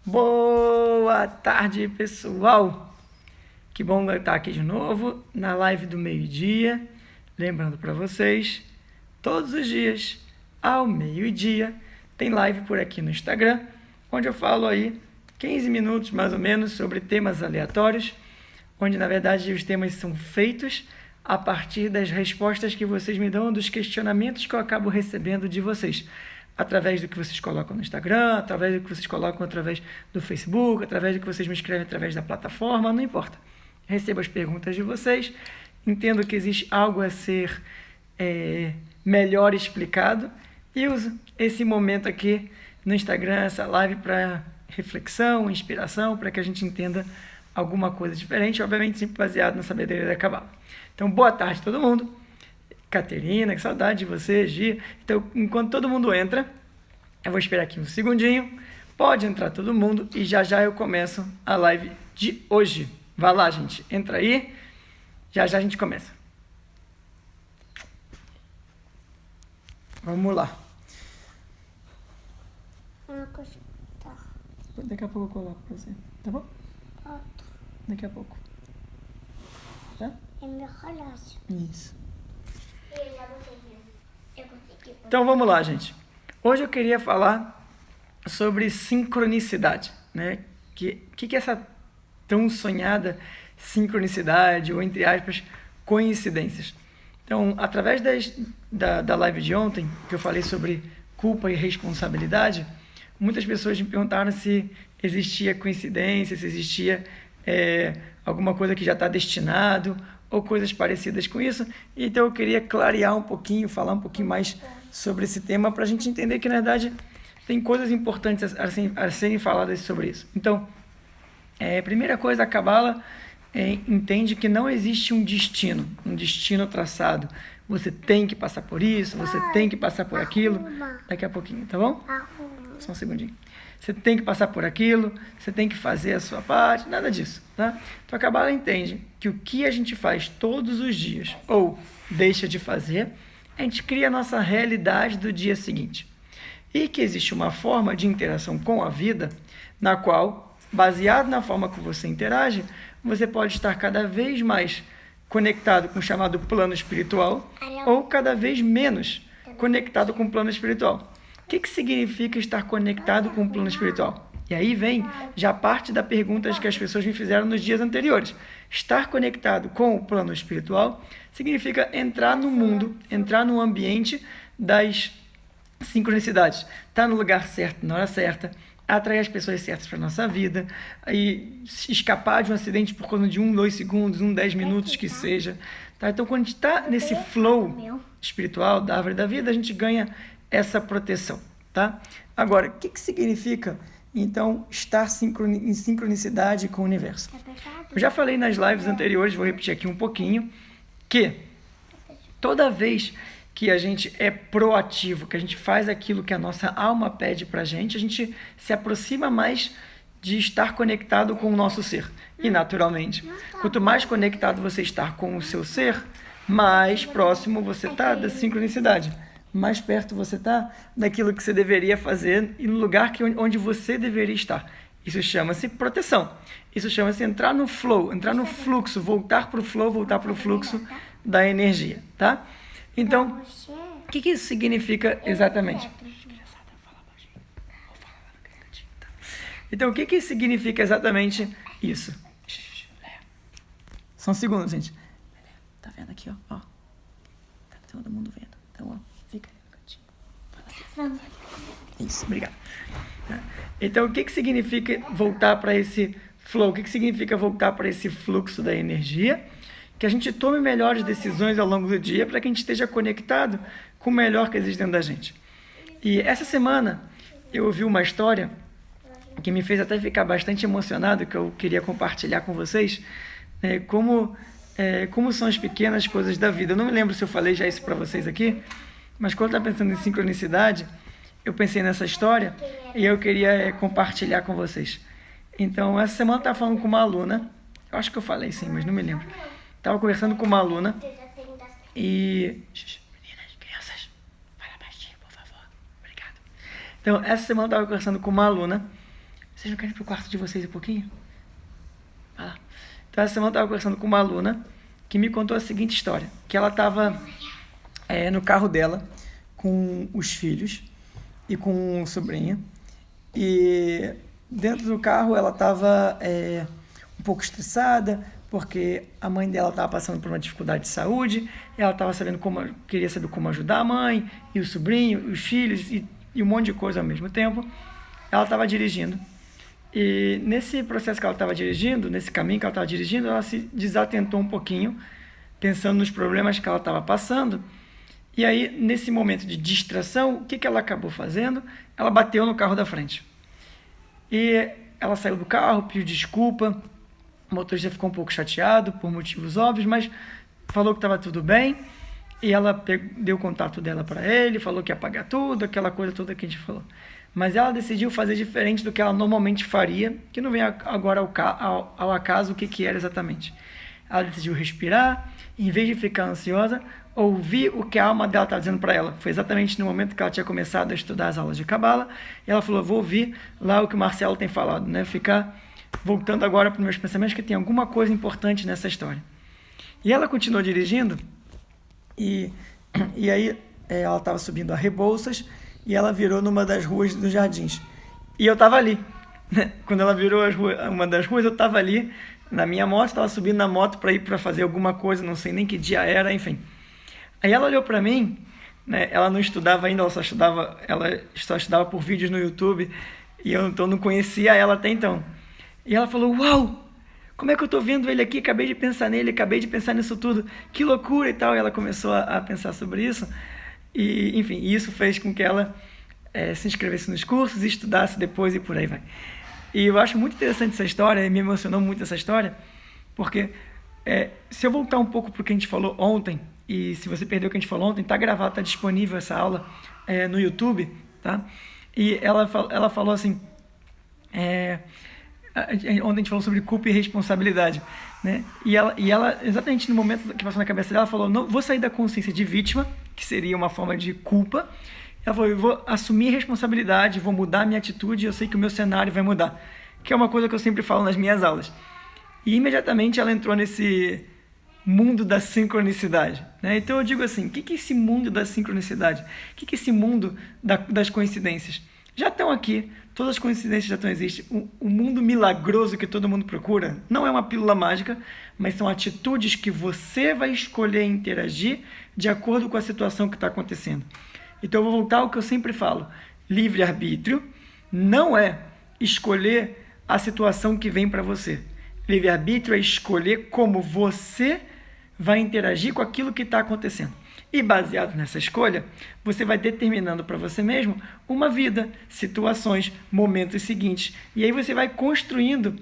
Boa tarde, pessoal! Que bom estar aqui de novo na live do meio-dia. Lembrando para vocês, todos os dias, ao meio-dia, tem live por aqui no Instagram, onde eu falo aí 15 minutos mais ou menos sobre temas aleatórios, onde na verdade os temas são feitos a partir das respostas que vocês me dão, dos questionamentos que eu acabo recebendo de vocês, através do que vocês colocam no Instagram, através do que vocês colocam através do Facebook, através do que vocês me escrevem através da plataforma, não importa. Recebo as perguntas de vocês, entendo que existe algo a ser melhor explicado e uso esse momento aqui no Instagram, essa live para reflexão, inspiração, para que a gente entenda alguma coisa diferente, obviamente sempre baseado na sabedoria da Cabala. Então, boa tarde a todo mundo. Caterina, que saudade de você, Gi. Então, enquanto todo mundo entra, eu vou esperar aqui um segundinho. Pode entrar todo mundo e já já eu começo a live de hoje. Vai lá, gente. Entra aí. Já já a gente começa. Vamos lá. Daqui a pouco eu coloco pra você. Tá bom? Daqui a pouco. Tá? É meu relógio. Isso. Eu já consegui. Eu consegui. Então vamos lá, gente. Hoje eu queria falar sobre sincronicidade, né? Que é essa tão sonhada sincronicidade, ou entre aspas, coincidências? Então, através da live de ontem, que eu falei sobre culpa e responsabilidade, muitas pessoas me perguntaram se existia coincidência, se existia alguma coisa que já está destinado, ou coisas parecidas com isso. Então eu queria clarear um pouquinho, falar um pouquinho mais sobre esse tema, para a gente entender que, na verdade, tem coisas importantes a serem faladas sobre isso. Então, primeira coisa, a Cabala entende que não existe um destino traçado. Você tem que passar por isso, você tem que passar por aquilo. Daqui a pouquinho, tá bom? Só um segundinho. Você tem que passar por aquilo, você tem que fazer a sua parte, nada disso, tá? Então a Cabala entende que o que a gente faz todos os dias, ou deixa de fazer, a gente cria a nossa realidade do dia seguinte. E que existe uma forma de interação com a vida, na qual, baseado na forma que você interage, você pode estar cada vez mais conectado com o chamado plano espiritual, ou cada vez menos conectado com o plano espiritual. O que significa estar conectado com o plano espiritual? E aí vem já parte das perguntas que as pessoas me fizeram nos dias anteriores. Estar conectado com o plano espiritual significa entrar no mundo, entrar no ambiente das sincronicidades. Estar no lugar certo, na hora certa, atrair as pessoas certas para a nossa vida, e escapar de um acidente por causa de 1, 2 segundos, 10 minutos que seja. Tá? Então, quando a gente está nesse flow espiritual da árvore da vida, a gente ganha essa proteção, tá? Agora, o que significa, então, estar em sincronicidade com o universo? Eu já falei nas lives anteriores, vou repetir aqui um pouquinho, que toda vez que a gente é proativo, que a gente faz aquilo que a nossa alma pede pra gente, a gente se aproxima mais de estar conectado com o nosso ser. E, naturalmente, quanto mais conectado você estar com o seu ser, mais próximo você está da sincronicidade. Mais perto você está daquilo que você deveria fazer e no lugar onde você deveria estar. Isso chama-se proteção. Isso chama-se entrar no flow, entrar no fluxo, voltar para o flow, voltar para o fluxo da energia, tá? Então, o que isso significa exatamente? Então, o que significa exatamente isso? Só um segundo, gente. Tá vendo aqui, ó? Tá todo mundo vendo. Então, ó. Fica ali no cantinho. Isso, obrigado. Então, o que significa voltar para esse flow? O que significa voltar para esse fluxo da energia? Que a gente tome melhores decisões ao longo do dia para que a gente esteja conectado com o melhor que existe dentro da gente. E essa semana eu ouvi uma história que me fez até ficar bastante emocionado, que eu queria compartilhar com vocês, como são as pequenas coisas da vida. Eu não me lembro se eu falei já isso para vocês aqui, mas quando eu estava pensando em sincronicidade, eu pensei nessa história e eu queria compartilhar com vocês. Então, essa semana eu estava falando com uma aluna, eu acho que eu falei sim, mas não me lembro. Estava conversando com uma aluna e... Meninas, crianças, fala baixinho, por favor. Obrigado. Então, essa semana eu estava conversando com uma aluna Vocês não querem ir pro quarto de vocês um pouquinho? Vai lá. Então, essa semana eu estava conversando com uma aluna que me contou a seguinte história, que ela estava no carro dela com os filhos e com um sobrinho, e dentro do carro ela estava um pouco estressada, porque a mãe dela estava passando por uma dificuldade de saúde, e ela estava queria saber como ajudar a mãe, e o sobrinho, e os filhos, e um monte de coisa ao mesmo tempo. Ela estava dirigindo, e nesse processo que ela estava dirigindo, nesse caminho que ela estava dirigindo, ela se desatentou um pouquinho, pensando nos problemas que ela estava passando. E aí, nesse momento de distração, o que ela acabou fazendo? Ela bateu no carro da frente. E ela saiu do carro, pediu desculpa, o motorista ficou um pouco chateado, por motivos óbvios, mas falou que estava tudo bem, e ela deu o contato dela para ele, falou que ia pagar tudo, aquela coisa toda que a gente falou. Mas ela decidiu fazer diferente do que ela normalmente faria, que não vem agora ao acaso o que era exatamente. Ela decidiu respirar, em vez de ficar ansiosa, ouvir o que a alma dela estava dizendo para ela. Foi exatamente no momento que ela tinha começado a estudar as aulas de Cabala, e ela falou, vou ouvir lá o que o Marcelo tem falado, né? Ficar voltando agora para os meus pensamentos, que tem alguma coisa importante nessa história. E ela continuou dirigindo, e aí ela estava subindo a Rebouças, e ela virou numa das ruas dos Jardins. E eu estava ali, né? Quando ela virou uma das ruas, eu estava ali, na minha moto, estava subindo na moto para ir para fazer alguma coisa, não sei nem que dia era, enfim. Aí ela olhou para mim, né? Ela não estudava ainda, ela só estudava por vídeos no YouTube, e eu então não conhecia ela até então. E ela falou, uau, como é que eu estou vendo ele aqui, acabei de pensar nele, acabei de pensar nisso tudo, que loucura e tal. E ela começou a pensar sobre isso, e enfim, isso fez com que ela se inscrevesse nos cursos, estudasse depois e por aí vai. E eu acho muito interessante essa história, me emocionou muito essa história, porque se eu voltar um pouco para o que a gente falou ontem, e se você perdeu o que a gente falou ontem, está gravado, está disponível essa aula no YouTube, tá? E ela falou assim, ontem a gente falou sobre culpa e responsabilidade, né? E ela, exatamente no momento que passou na cabeça dela, falou, não, vou sair da consciência de vítima, que seria uma forma de culpa. Ela falou, eu vou assumir responsabilidade, vou mudar a minha atitude, eu sei que o meu cenário vai mudar, que é uma coisa que eu sempre falo nas minhas aulas. E imediatamente ela entrou nesse mundo da sincronicidade, né? Então eu digo assim, o que é esse mundo da sincronicidade? O que é esse mundo das coincidências? Já estão aqui, todas as coincidências já existem. O mundo milagroso que todo mundo procura não é uma pílula mágica, mas são atitudes que você vai escolher interagir de acordo com a situação que está acontecendo. Então eu vou voltar ao que eu sempre falo, livre-arbítrio não é escolher a situação que vem para você. Livre-arbítrio é escolher como você vai interagir com aquilo que está acontecendo. E baseado nessa escolha, você vai determinando para você mesmo uma vida, situações, momentos seguintes. E aí você vai construindo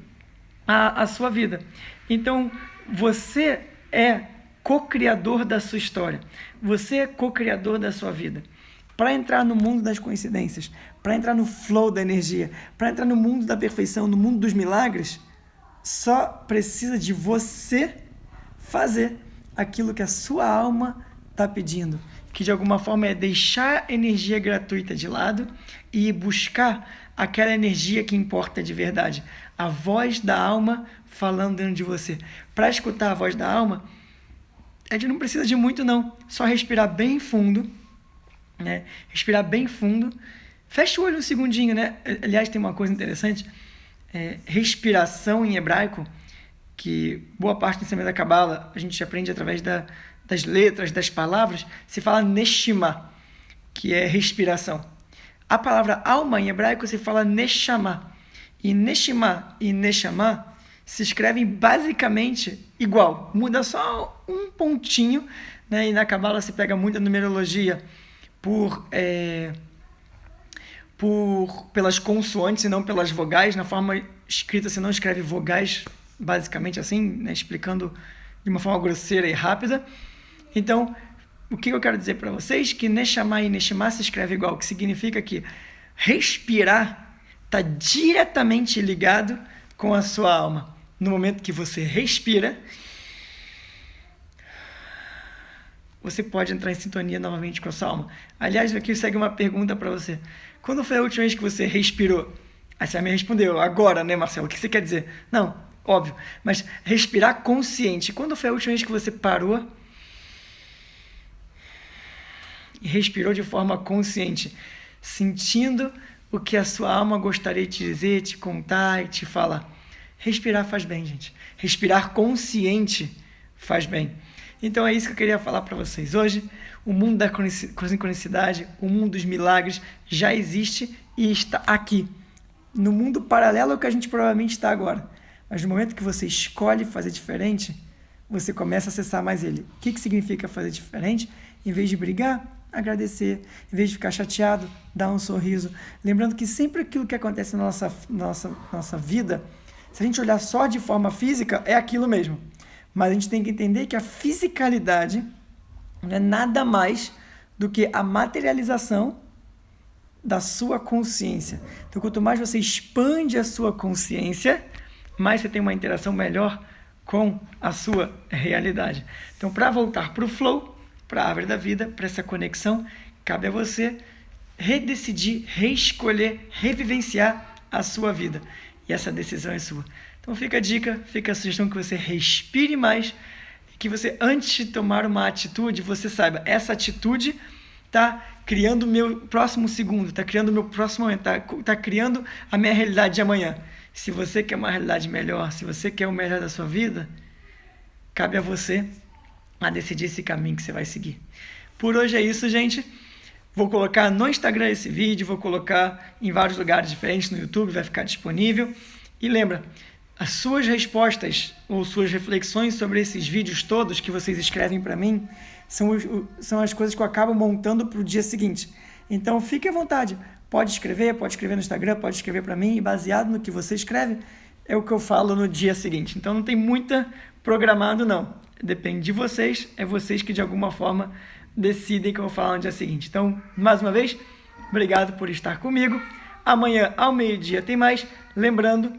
a sua vida. Então, você é co-criador da sua história. Você é co-criador da sua vida. Para entrar no mundo das coincidências, para entrar no flow da energia, para entrar no mundo da perfeição, no mundo dos milagres, só precisa de você fazer aquilo que a sua alma está pedindo, que de alguma forma é deixar a energia gratuita de lado e buscar aquela energia que importa de verdade, a voz da alma falando dentro de você. Para escutar a voz da alma, a gente não precisa de muito não, só respirar bem fundo, né? Respirar bem fundo, fecha o olho um segundinho, né? Aliás, tem uma coisa interessante, respiração em hebraico, que boa parte do ensinamento da Cabala a gente aprende através das letras, das palavras, se fala neshima, que é respiração. A palavra alma em hebraico se fala neshama. E neshima e neshama se escrevem basicamente igual. Muda só um pontinho, né? E na Cabala se pega muita numerologia pelas consoantes e não pelas vogais. Na forma escrita se não escreve vogais, basicamente assim, né? Explicando de uma forma grosseira e rápida. Então, o que eu quero dizer para vocês? Que Neshama e Neshama se escreve igual, que significa que respirar está diretamente ligado com a sua alma. No momento que você respira, você pode entrar em sintonia novamente com a sua alma. Aliás, aqui segue uma pergunta para você. Quando foi a última vez que você respirou? Aí você me respondeu, agora, né, Marcelo? O que você quer dizer? Não, óbvio. Mas respirar consciente. Quando foi a última vez que você parou e respirou de forma consciente, sentindo o que a sua alma gostaria de te dizer, te contar e te falar? Respirar faz bem, gente. Respirar consciente faz bem. Então é isso que eu queria falar para vocês hoje. O mundo da sincronicidade, o mundo dos milagres já existe e está aqui. No mundo paralelo ao que a gente provavelmente está agora. Mas no momento que você escolhe fazer diferente, você começa a acessar mais ele. O que significa fazer diferente? Em vez de brigar, agradecer. Em vez de ficar chateado, dar um sorriso. Lembrando que sempre aquilo que acontece na nossa vida, se a gente olhar só de forma física, é aquilo mesmo. Mas a gente tem que entender que a fisicalidade não é nada mais do que a materialização da sua consciência. Então, quanto mais você expande a sua consciência, mais você tem uma interação melhor com a sua realidade. Então, para voltar para o flow, para a árvore da vida, para essa conexão, cabe a você redecidir, reescolher, revivenciar a sua vida. E essa decisão é sua. Então fica a dica, fica a sugestão que você respire mais, que você, antes de tomar uma atitude, você saiba, essa atitude está criando o meu próximo segundo, está criando o meu próximo momento, está criando a minha realidade de amanhã. Se você quer uma realidade melhor, se você quer o melhor da sua vida, cabe a você a decidir esse caminho que você vai seguir. Por hoje é isso, gente. Vou colocar no Instagram esse vídeo, vou colocar em vários lugares diferentes no YouTube, vai ficar disponível. E lembra, as suas respostas ou suas reflexões sobre esses vídeos todos que vocês escrevem para mim são as coisas que eu acabo montando para o dia seguinte. Então, fique à vontade. Pode escrever no Instagram, pode escrever para mim, e baseado no que você escreve, é o que eu falo no dia seguinte. Então, não tem muita programado, não. Depende de vocês, é vocês que de alguma forma decidem que eu vou falar no dia seguinte. Então, mais uma vez, obrigado por estar comigo. Amanhã, ao meio-dia, tem mais. Lembrando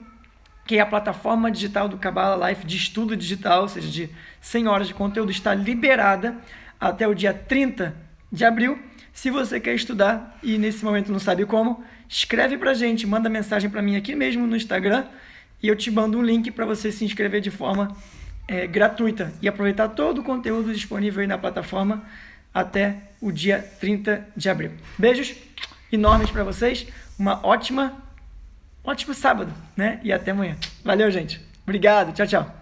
que a plataforma digital do Kabbalah Life de estudo digital, ou seja, de 100 horas de conteúdo, está liberada até o dia 30 de abril. Se você quer estudar e nesse momento não sabe como, escreve pra gente, manda mensagem para mim aqui mesmo no Instagram e eu te mando um link para você se inscrever de forma gratuita e aproveitar todo o conteúdo disponível aí na plataforma até o dia 30 de abril. Beijos enormes para vocês, ótimo sábado, né? E até amanhã. Valeu, gente. Obrigado. Tchau, tchau.